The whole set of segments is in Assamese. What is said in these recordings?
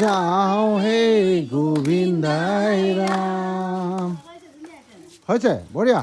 যাওঁ হে গোবিন্দাই ৰাম হৈছে বঢ়িয়া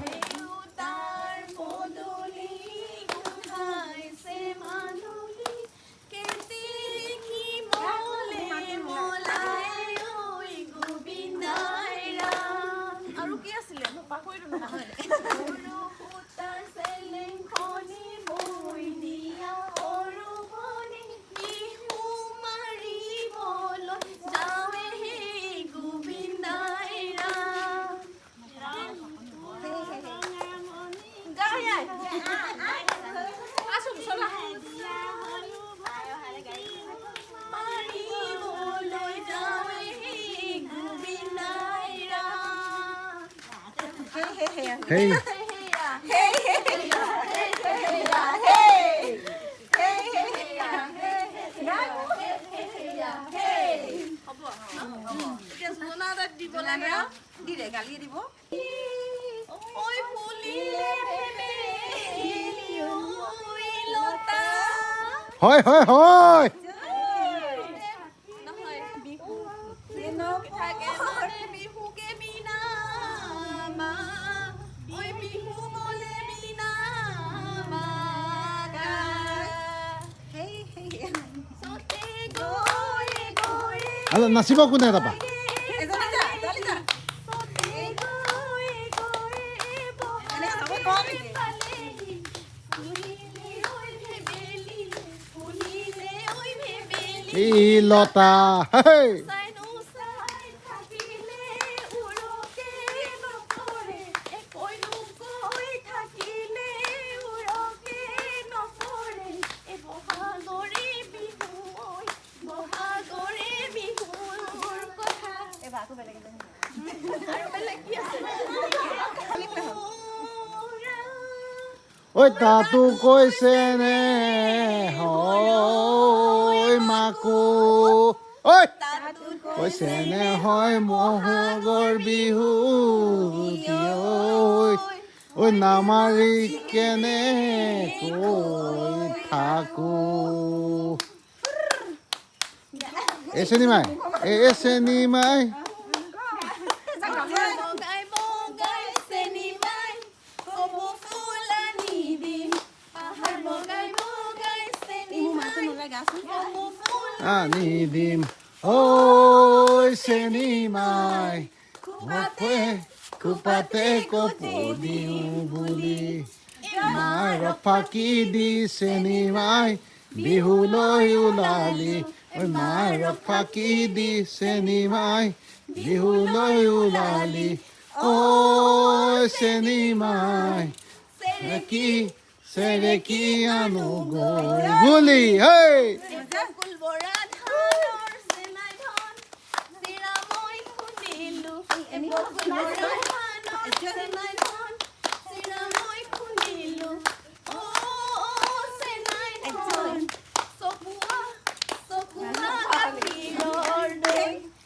Hey. Hoi hoi hoi. Halo nasi mau kuna apa? Lota, hey. Oi tatu কৈছে নে হয় মাকো oi কৈছে নে হয় মহগৰ বিহু ঐ ঐ নামাৰি কেনে কৈ থাকো এছেনিমাই Anidim, oi senimai, kupate kopodiu buli, marapaki di senimai, bihuloi ulali, oi marapaki di senimai, bihuloi ulali, oi senimai, sereki anugoi buli, hey!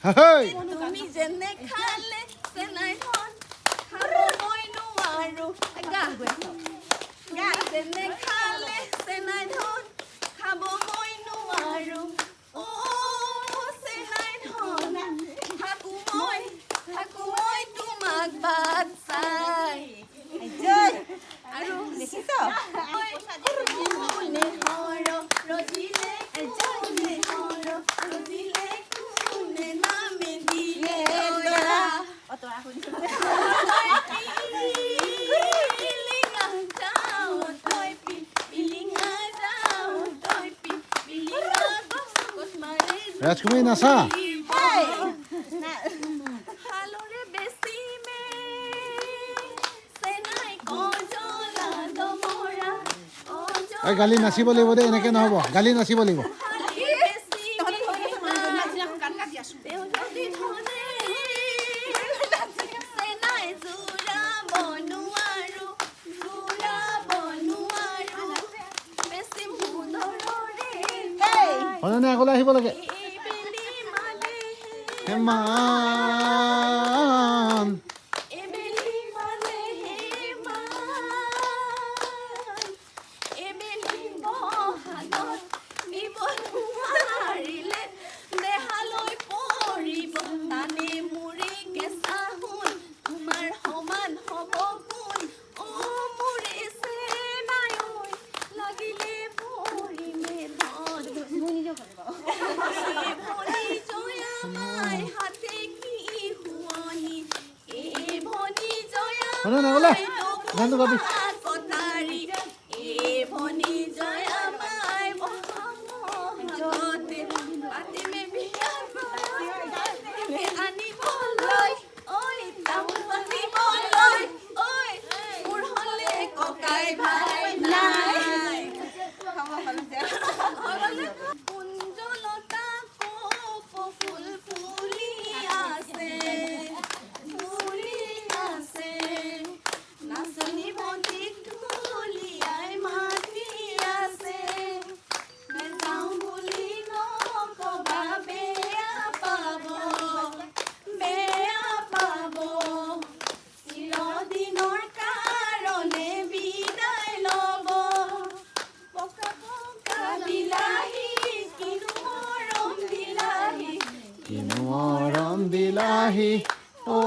Hey! Rajkumari nasa. Ay gali nasibo লাগিব দে এনেকে নহব gali nasibo লাগিব হয়নে আগলৈ আহিব লাগে হেমান Hallelujah. শুনা না ওলা গানটো গাবি দিলাহি ঐ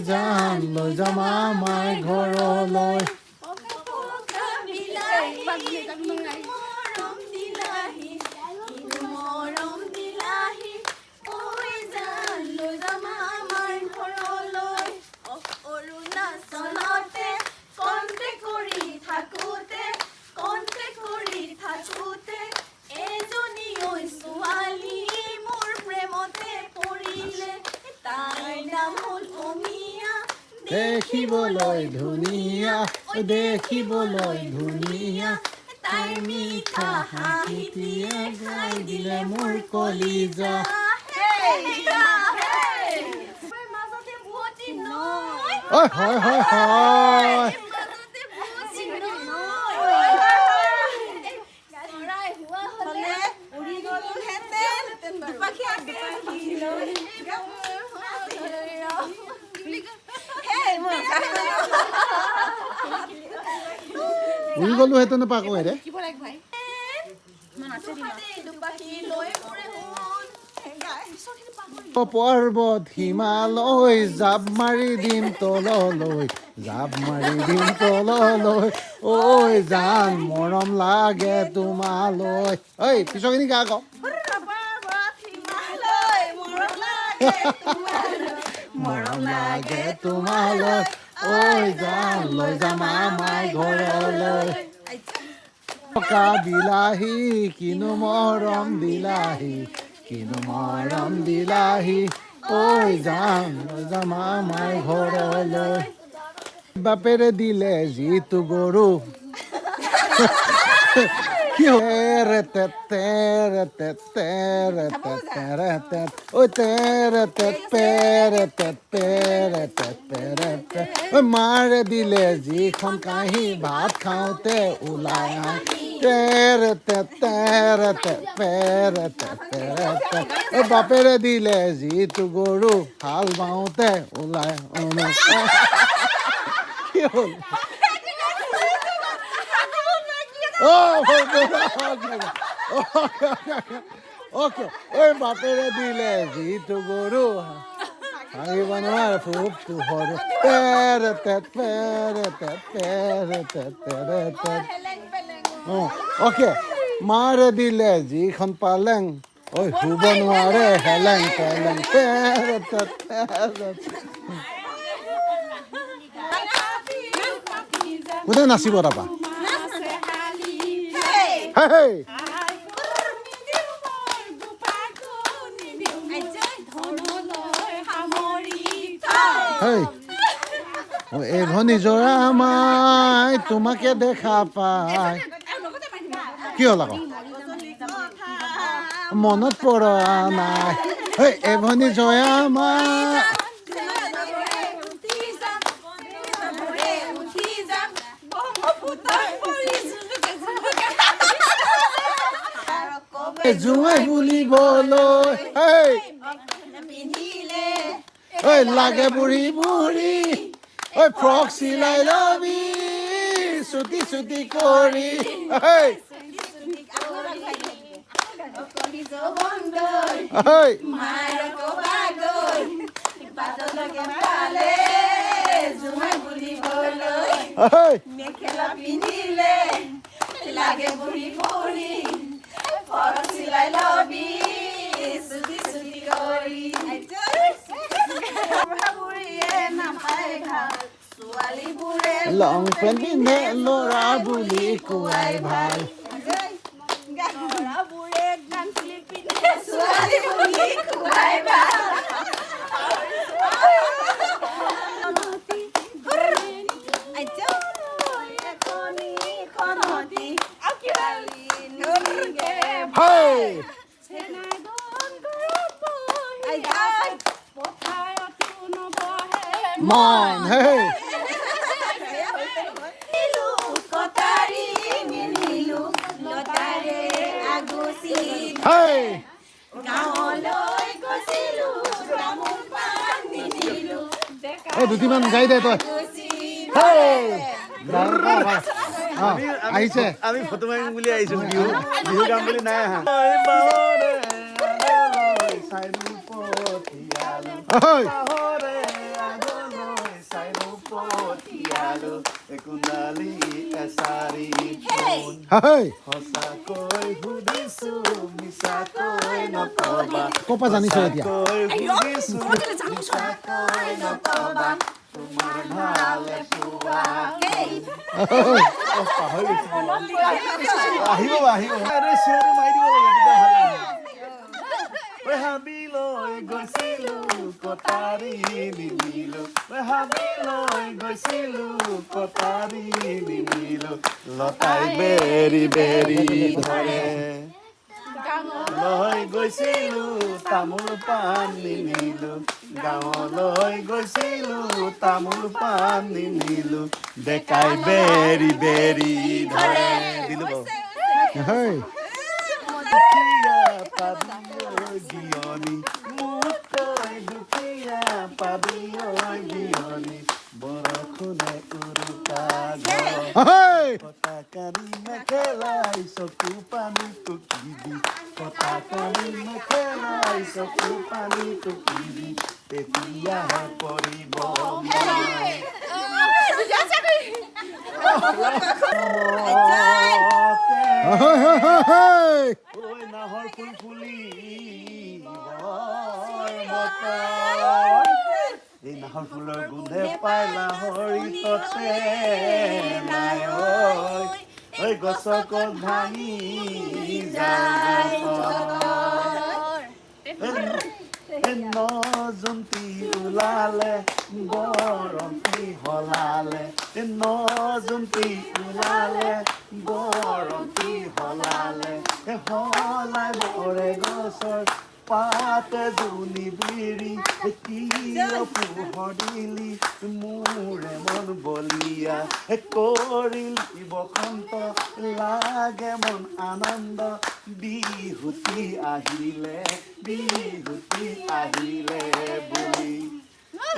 জান লৈ যাম আমাৰ ঘৰলৈ দেখিবলৈ ধুনীয়া দেখিবলৈ ধুনীয়া তাই মিঠা হাঁহিটিয়ে গাই দিলে মোৰ কলিজা ঐ হয় হয় হয় উৰি গলো হেতু নাপাকো ৰে পৰ্বত হিমালয় জাপ মাৰি দিম তললৈ জাপ মাৰি দিম তললৈ ঐ জান মৰম লাগে তোমালৈ ঐ পিছখিনি গা আকৌ মৰম লাগে তোমালৈ ঐ জান লৈ যাম আমাৰ ঘৰলৈ পকা বিলাহী কিনো মৰম বিলাহী কিনো মৰম বিলাহী ঐ জান লৈ যাম আমাৰ ঘৰলৈ বাপেৰে দিলে যিটো গৰু তেৰে তেৰে তেৰে তেৰে ঐ তেৰে তেৰে তেৰে তেৰে মাৰে দিলে যিখন কাঁহী ভাত খাওঁতে ওলাই তেৰে তেৰে তেৰে তেৰে বাপেৰে দিলে যিটো গৰু হাল বাওঁতে ওলাই কি হ'ল ওকে ওই বাপেৰে দিলে যিটো গৰু ভাঙিব নোৱাৰে খুব সৰু তেৰে তেৰে তেৰে ওকে মাৰে দিলে যিখন পালেং ঐ শুব নোৱাৰে হেলেং পেলেং তেৰে কোনে নাচিব তাৰপা Hey! Hey! এই ভনী জোৰা মাই তোমাকে দেখা পাই কি হ'ল আকৌ মনত পৰা নাই এই ভনী জয়া মাই জুৱাই বুলিবলৈ ঐ লাগে বুঢ়ী বুঢ়ী ঐ ফ্ৰক চিলাই লবি চুটি চুটি কৰি মেখেলা পিন্ধিলে লাগে বুঢ়ী বুঢ়ী ফৰক চিলাই লবি চুটি চুটি কৰি বুঢ়ীয়ে নাপায় ভাল ছোৱালী ছোৱালীবোৰে লং পেণ্ট পিন্ধে ল'ৰা বুলি কোৱাই ভাল ল'ৰাবোৰে গান খুলি পিন্ধে ছোৱালী বুলি কোৱাই ভাল Hey! Man, hey! Hey! Hey, দুটিমান গাই দে তই Hey! আহিছে আমি ফটো মাৰিম বুলি আহিছো বিহু বিহু গাম বুলি নাই আহা Hey! কুণ্ডালী এচাৰি ফোন Hey! সঁচাকৈ সুধিছো মিছাকৈ নকবা ক'পা জানিছ এতিয়া সঁচাকৈ সুধিছো মিছাকৈ নকবা তোমাৰ ভালে পোৱা পাহৰি আহিব আহিব আৰে চিঞৰটো মাৰি দিব লাগে তেতিয়া ভাল লাগে হাবিলৈ গৈছিলো কটাৰী নিমিলো হাবিলৈ গৈছিলো কটাৰী নিমিলো লতাই বেৰি বেৰি ধৰে লৈ গৈছিলো তামোল পাণ নিনিলো গাঁৱলৈ গৈছিলো তামোল পাণ নিনিলো ডেকাই বেৰি বেৰি ধৰে দিলো বাৰু Hey! দুখীয়া পাবি গিয়নি মুঠৈ দুখীয়া পাবি গিয়নি বৰষুণে উৰুকা Hey! কটাকানি মেখেলাই চকু পানী টুকিবি কটাকানি মেখেলাই চকু পানী টুকিবি তেতিয়াহে পৰিব Hey! ঐ নাহৰ ফুল ফুলি এই নাহৰ ফুলৰ গোন্ধে পাই লাহৰি ততে নাই ঐ গছক ভাঙি যায় নজন্তি ওলালে গৰমটি হলালে নজন্তি ওলালে গৰমটি হলালে হলাই বৰে গছৰ পাতে জুনি বিৰি কিয় পোহৰিলি মোৰে মন বলিয়া কৰিল বসন্ত লাগে মন আনন্দ বিহুতি আহিলে বুলি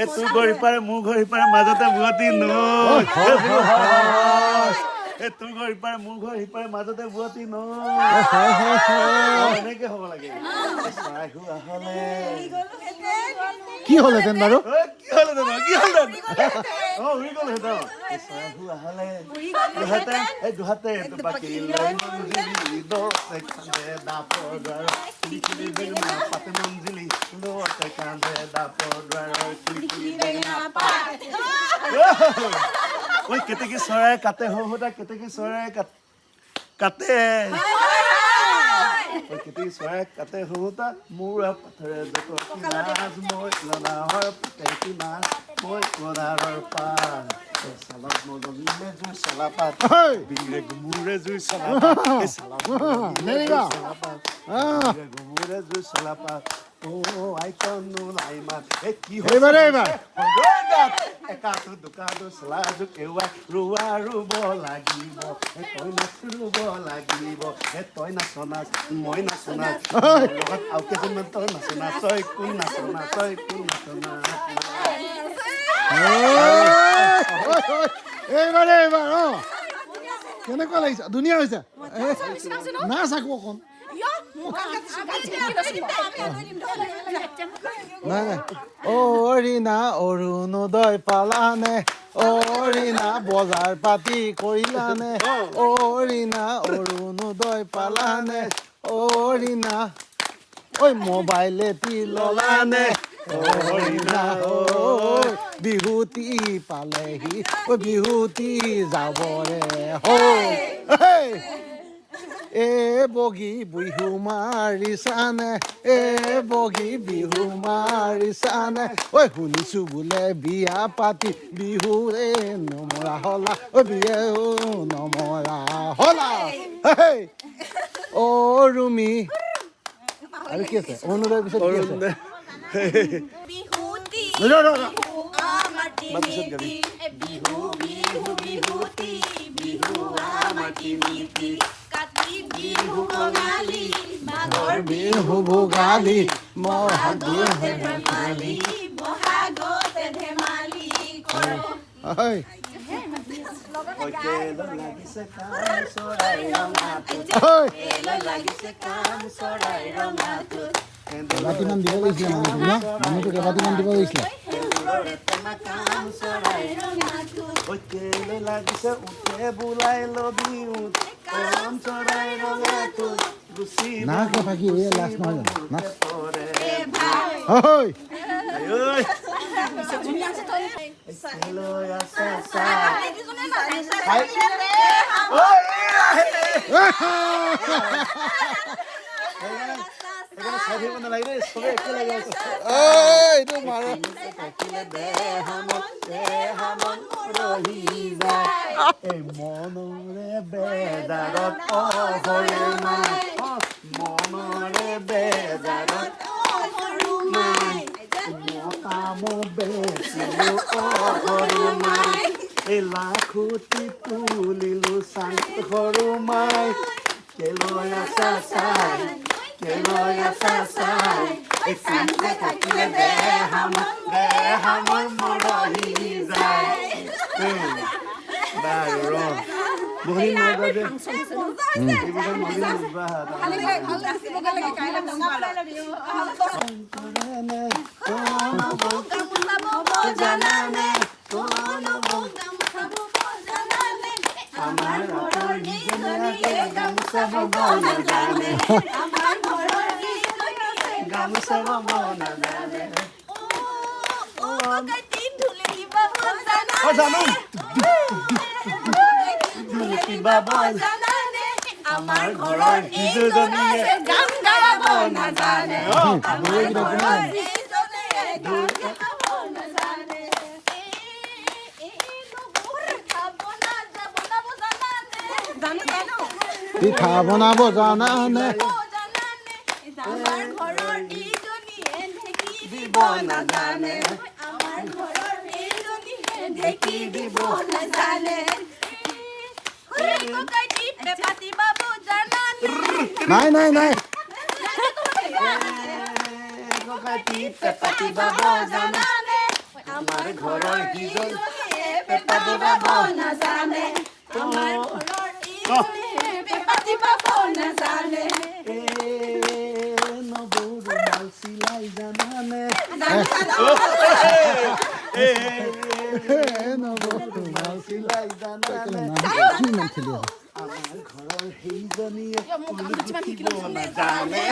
তোৰ ঘড়ী পাৰে মোৰ ঘড়ী পাৰে মাজতে বুৱতী নৈ তোৰ ঘড়ী পাৰে মোৰ ঘড়ী পাৰে মাজতে বুৱতী নৈ এনেকে হ'ব লাগে চৰাই হোৱা হলে কি হ'লহেঁতেন বাৰু কি হ'লহেঁতেন কি হ'লহেঁতেন উৰি গ'লহেঁতেন চৰাই হোৱা হলে দুহাতে পাতি লৈ মঞ্জিলি দছে কান্দে দাপৰ দ্বাৰ কিলিকিলি বেঙেনা পাতে মঞ্জিলি দছে কান্দে দাপৰ দ্বাৰ কিলিকিলি বেঙেনা পাত ঐ কেতেকী চৰাই কাটে সৌতা কেতেকী চৰাই কাটে কেতেকী চৰাই কাটে সৌতা মোৰ পথৰে যত নাচ মই নাহৰ কেতেকী নাচ মই কোদাৰৰ পাত চালাত মজলিলে জুই চলাপাত বিৰে গুমুৰে জুই চলাপাত চলাপাত গুমুৰে জুই চলাপাত আইকনো নাই মাত কি একাটো দোকানো চলাজো কেৱা ৰুৱা ৰুব লাগিব তই নাচ ৰুব লাগিব তই নাচ নাচ মই নাচ নাচ লগত আৰু কেইজনমান তই নাচ নাচ তই কোন নাচ নাচ তই কোন নাচ নাচ এইবাৰ কেনেকুৱা লাগিছে ধুনীয়া হৈছে নাচ আকৌ অকণ নাই নাই অৰিণা অৰুণোদয় পালানে অৰিণা বজাৰ পাতি কৰিলানে অৰিণা অৰুণোদয় পালানে অৰিণা ঐ মোবাইলেটি ললানে অৰিণা বিহুতি পালেহি ঐ বিহুতি যাবৰে হ'ল এ বগী বিহু মাৰিছানে এ বগী বিহু মাৰিছানে ঐ শুনিছো বোলে বিয়া পাতি বিহুৰে নমৰা হলা ঐ বিহু নমৰা হলা অ ৰুমি আৰু কি আছে অনুৰাৰ পিছত কি আছে বিহুতি ৰ ৰ ৰ আমাৰ তিনিটি বিহু বিহু বিহুতি বিহু আমাৰ তিনিটি কাতি বিহু কঙালী মাঘৰ বিহু ভোগালী বহাগতে ধেমালি বহাগতে ধেমালি কৰোঁ হয় লাগিছে কাম চৰাই ৰঙাটোত হয় লাগিছে কাম চৰাই ৰঙাটোত কেইবাটিমান দিব লাগিছিলে মানুহটোক ন মানুহটোক কেইবাটিমান দিব লাগিছিলে কাম চৰাই ৰঙাটোত কেলৈ লাগিছে উঠে বোলাই লবি উঠ কাম চৰাই ৰঙাটোত গুচি না ফাঁকি এই লাষ্ট নহয় জানো না পৰে হয় লৈ আছে চাই চাই থাকিব নালাগে দেই চবে একেলগে আছে এইটো মাৰ এই মনৰে বেজাৰত অহৰে মাই মনৰে বেজাৰত মতামো বেচিলো অহৰু মাই এই লাখুটি তুলিলো চাং সৰু মাই কেলৈ আছা চাই কেলৈ আছা চাই এই চাংতে থাকিলে দেহামৰ মৰহি যায় বাৰু ৰ বহি নাযাবে এইবিলাক বহি নাযাবা জানানে আমাৰ গামোচা বব নাজানে গামোচা বব নাজানে জানো কিবা বল আমাৰ ঘৰৰ সিজনীয়ে গান গাব নাজানে পিঠা বনাব জানানে আমাৰ ঘৰৰ ইজনীয়ে ঢেঁকী দিব নাজানে আমাৰ ঘৰৰ ইজনীয়ে ঢেঁকী দিব নাজানে পাতিব জানানে নাই নাই নাই পাতিব জানানে আমাৰ ঘৰৰ সিজনীয়ে পাতিব নাজানে আমাৰ ঘৰৰ ইজনীয়ে পাতিব নাজানে নবৌৰ মাল চিলাই জানানে মাল চিলাই জানানে আমাৰ ঘৰৰ সেইজনীয়ে ঊল গুঠিব নাজানে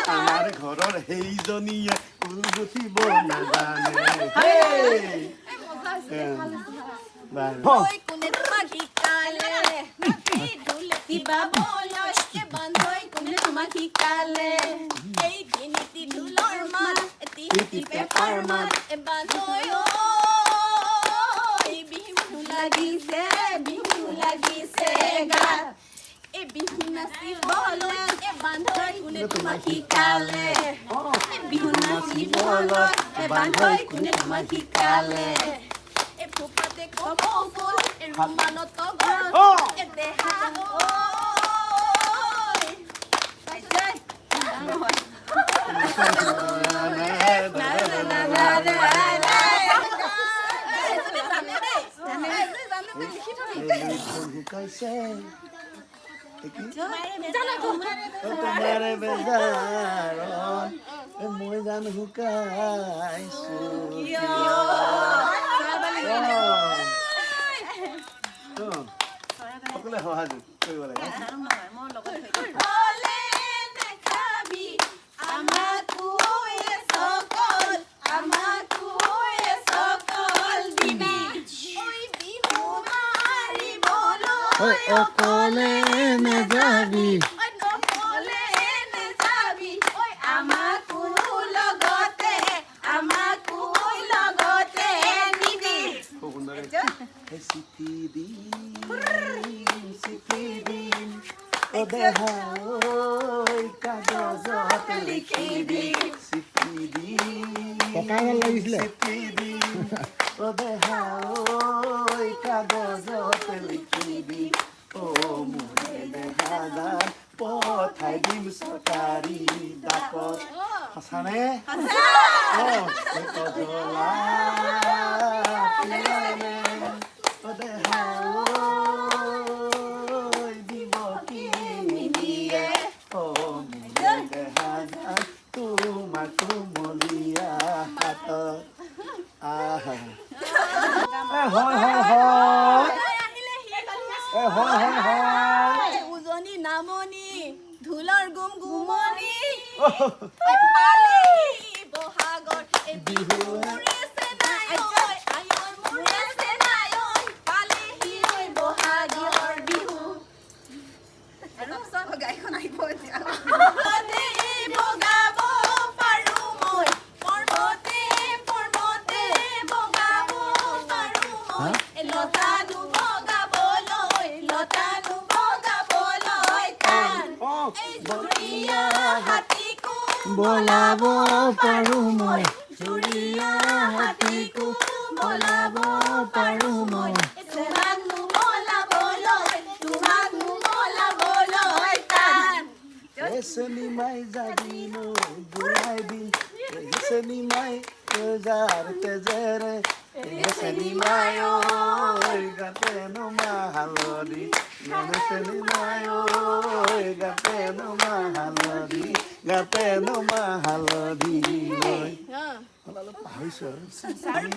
আমাৰ ঘৰৰ সেইজনীয়ে ঊল গুঠিব নাজানে কোনে তোমাক শিকালে কিবা বলয় বান্ধৈ কোনে তোমাক শিকালে এই তিনিটি ঢোলৰ মাত তিনিটি পেপাৰ মাত বান্ধৈ বিহু লাগিছে গাত এই বিহু নাচিবলৈ বান্ধৈ কোনে তোমাক শিকালে বিহু নাচিবলৈ বান্ধৈ কোনে তোমাক শিকালে ফুপাতে কব ফুল ৰুমানত দেহা তোমাৰে বেজাৰত মই জান শুকাইছো সকলোৱে সহায় কৰিব লাগে ঐ অকলে নেযাবি ঐ নকলে নেযাবি ঐ আমাকো লগতে নিবি খুব সুন্দৰ এই চিঠি দিম অ দেহা ঐ কাগজত লিখিবি চিঠি দিম টকা ভাল লাগিছিলে চিঠি দিম অ দেহা ঐ কাগজত লিখিবি অ মোৰ দেহাদান পঠাই দিম চৰকাৰী ডাকত সঁচানে কজলা পিয়ানে অ দেহা ঐ দিব কি নিদিয়ে অ মোৰ দেহাদান তোমাৰ কোমলীয়া হাতত আহা উজনি নামনি ঢোলৰ গুম গুমনি পালি বহাগৰ বিহু মূৰেছে নাই ঐ আয়ৰ মূৰেছে নাই ঐ পালেহি ঐ বহাগৰ বিহু তাৰপিছত গাইখন আহিব এতিয়া পৰ্বতে বগাব পাৰো মই পৰ্বতে বগাব পাৰো মই লতানো বগাবলৈ টান এই জুৰীয়া হাতীকো বলাব পাৰো মই জুৰীয়া হাতীকো বলাব পাৰো মই তোমাক নুমলাবলৈ টান চেনিমাই জাগিনো বুঢ়াই দিন চেনিমাই যাৰ তেজেৰে চেনিমাই ঐ গাতে নুমা হালধি চেনিমাই ঐ গাতে নুমা হালধি গাতে নুমা হালধি পাহৰিছো আৰু